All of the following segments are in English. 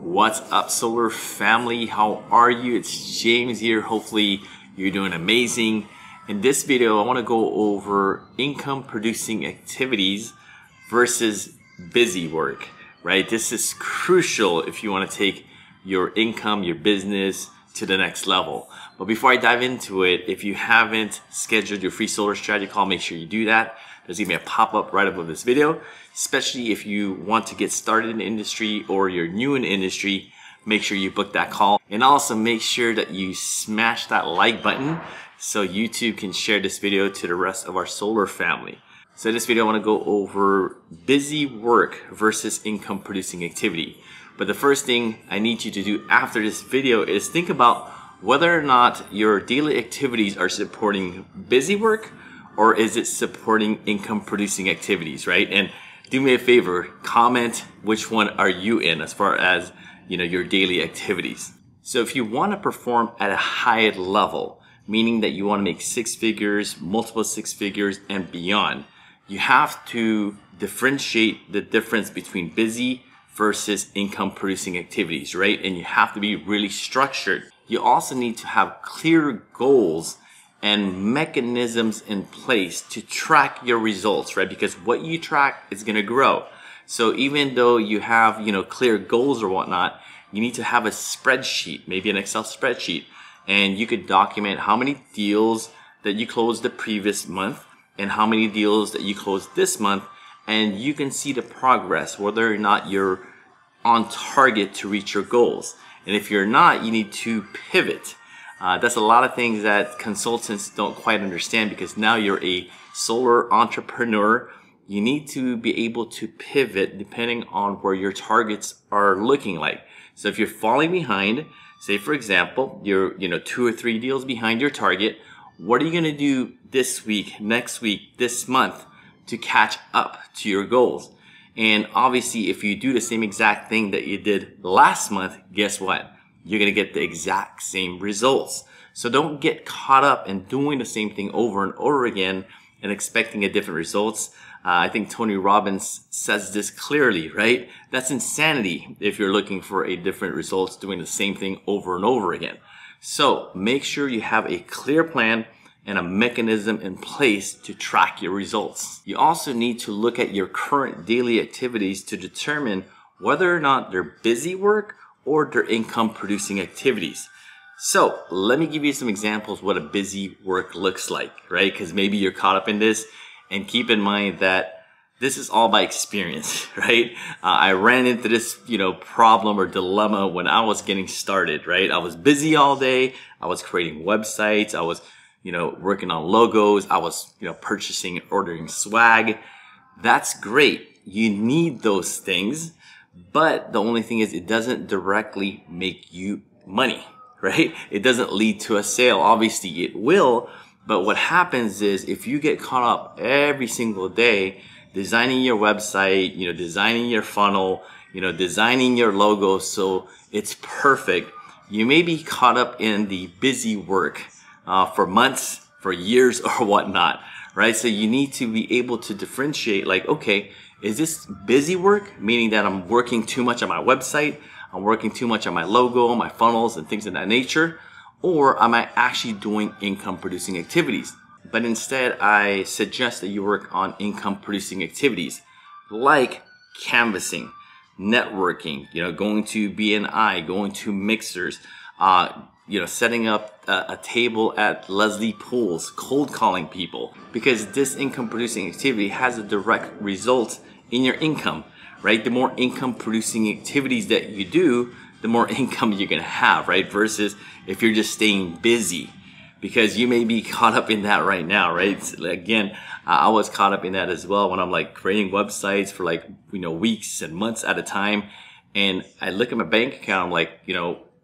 What's up, Solar family? How are you? It's James here. Hopefully you're doing amazing. In this video, I want to go over income producing activities versus busy work, right? This is crucial if you want to take your income, your business to the next level. But before I dive into it, if you haven't scheduled your free solar strategy call, make sure you do that. There's gonna be a pop-up right above this video, especially if you want to get started in the industry or you're new in the industry. Make sure you book that call, and also make sure that you smash that like button so YouTube can share this video to the rest of our solar family. So in this video, I want to go over busy work versus income producing activity. But the first thing I need you to do after this video is think about whether or not your daily activities are supporting busy work or is it supporting income producing activities, right? And do me a favor, comment which one are you in as far as, your daily activities. So if you want to perform at a high level, meaning that you want to make six figures, multiple six figures and beyond, you have to differentiate the difference between busy versus income producing activities, right? And you have to be really structured. You also need to have clear goals and mechanisms in place to track your results, right? Because what you track is going to grow. So even though you have, clear goals or whatnot, you need to have a spreadsheet, maybe an Excel spreadsheet, and you could document how many deals that you closed the previous month and how many deals that you closed this month, and you can see the progress, whether or not you're on target to reach your goals. And if you're not, you need to pivot. That's a lot of things that consultants don't quite understand, because now you're a solar entrepreneur. You need to be able to pivot depending on where your targets are looking like. So if you're falling behind, say for example, you're 2 or 3 deals behind your target, what are you going to do this week, next week, this month to catch up to your goals? And obviously, if you do the same exact thing that you did last month, guess what? You're going to get the exact same results. So don't get caught up in doing the same thing over and over again and expecting a different results. I think Tony Robbins says this clearly, right? That's insanity if you're looking for a different results doing the same thing over and over again. So make sure you have a clear plan and a mechanism in place to track your results. You also need to look at your current daily activities to determine whether or not they're busy work or their income producing activities. So let me give you some examples what a busy work looks like, right? Because maybe you're caught up in this, and keep in mind that this is all by experience, right? I ran into this, problem or dilemma when I was getting started, right? I was busy all day. I was creating websites. I was, working on logos. I was, purchasing and ordering swag. That's great. You need those things. But the only thing is it doesn't directly make you money, right? It doesn't lead to a sale. Obviously it will, but what happens is if you get caught up every single day designing your website, designing your funnel, designing your logo so it's perfect, you may be caught up in the busy work for months, for years or whatnot, right? So you need to be able to differentiate, like, okay, is this busy work, meaning that I'm working too much on my website, I'm working too much on my logo, my funnels and things of that nature, or am I actually doing income producing activities? But instead, I suggest that you work on income producing activities like canvassing, networking, going to BNI, going to mixers, setting up a table at Leslie Pools, cold calling people, because this income producing activity has a direct result in your income, right? The more income producing activities that you do, the more income you're going to have, right? Versus if you're just staying busy, because you may be caught up in that right now, right? Again, I was caught up in that as well when I'm creating websites for weeks and months at a time. And I look at my bank account, I'm like,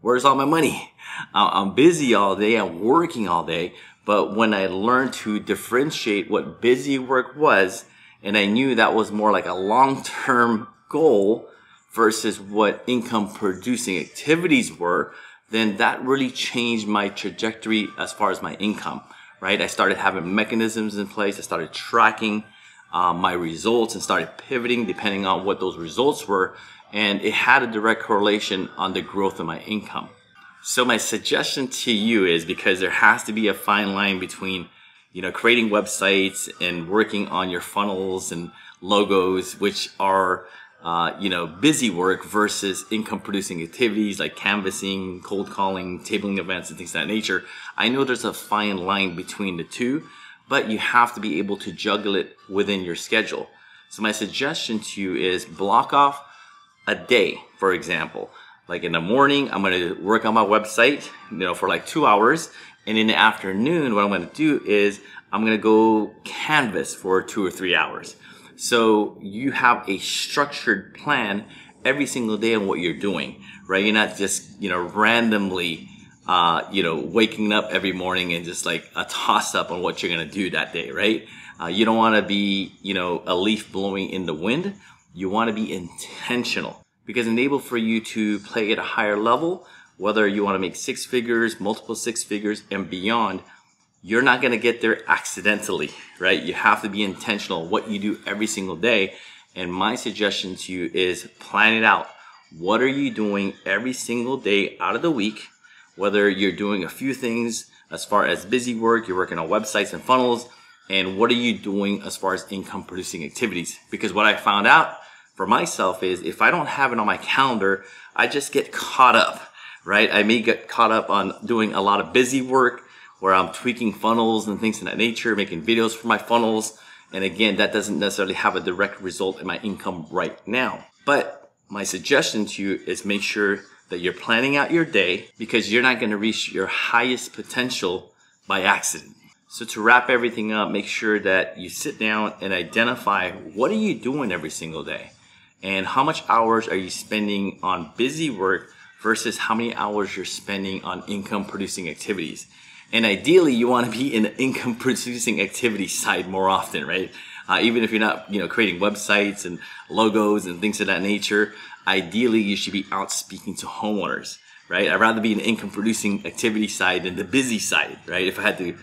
where's all my money? I'm busy all day, I'm working all day. But when I learned to differentiate what busy work was, and I knew that was more like a long-term goal versus what income producing activities were, then that really changed my trajectory as far as my income, right? I started having mechanisms in place. I started tracking my results and started pivoting depending on what those results were. and it had a direct correlation on the growth of my income. So my suggestion to you is, because there has to be a fine line between, creating websites and working on your funnels and logos, which are, busy work, versus income producing activities like canvassing, cold calling, tabling events, and things of that nature. I know there's a fine line between the two, but you have to be able to juggle it within your schedule. So my suggestion to you is block off a day, for example. Like in the morning, I'm going to work on my website, for like 2 hours. And in the afternoon, what I'm going to do is I'm going to go canvas for 2 or 3 hours. So you have a structured plan every single day on what you're doing, right? You're not just, randomly, waking up every morning and just like a toss up on what you're going to do that day, right? You don't want to be, a leaf blowing in the wind. You want to be intentional, because enable for you to play at a higher level, whether you want to make 6 figures, multiple 6 figures and beyond, you're not going to get there accidentally, right? You have to be intentional what you do every single day. And my suggestion to you is plan it out. What are you doing every single day out of the week? Whether you're doing a few things as far as busy work, you're working on websites and funnels, and what are you doing as far as income producing activities? Because what I found out for myself is, if I don't have it on my calendar, I just get caught up, right? I may get caught up on doing a lot of busy work where I'm tweaking funnels and things of that nature, making videos for my funnels. And again, that doesn't necessarily have a direct result in my income right now. But my suggestion to you is make sure that you're planning out your day, because you're not going to reach your highest potential by accident. So to wrap everything up, make sure that you sit down and identify, what are you doing every single day? And how much hours are you spending on busy work versus how many hours you're spending on income producing activities? And ideally, you want to be in the income producing activity side more often, right? Even if you're not, creating websites and logos and things of that nature, ideally you should be out speaking to homeowners, right? I'd rather be in the income producing activity side than the busy side, right? If I had to,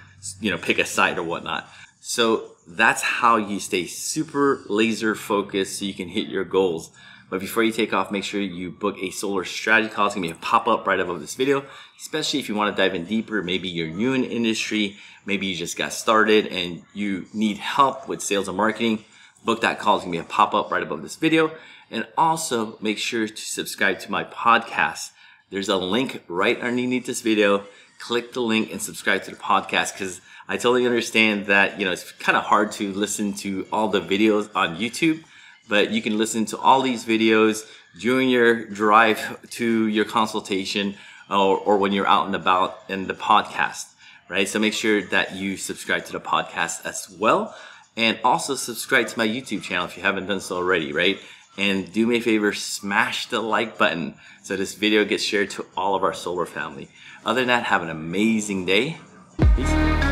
pick a side or whatnot. So that's how you stay super laser focused so you can hit your goals. But before you take off, make sure you book a solar strategy call. It's going to be a pop-up right above this video, especially if you want to dive in deeper. Maybe you're new in the industry. Maybe you just got started and you need help with sales and marketing. Book that call. It's going to be a pop-up right above this video. And also make sure to subscribe to my podcast. There's a link right underneath this video. Click the link and subscribe to the podcast, because I totally understand that, it's kind of hard to listen to all the videos on YouTube, but you can listen to all these videos during your drive to your consultation, or when you're out and about in the podcast, right? So make sure that you subscribe to the podcast as well. And also subscribe to my YouTube channel if you haven't done so already, right? And do me a favor, smash the like button so this video gets shared to all of our solar family. Other than that, have an amazing day. Peace.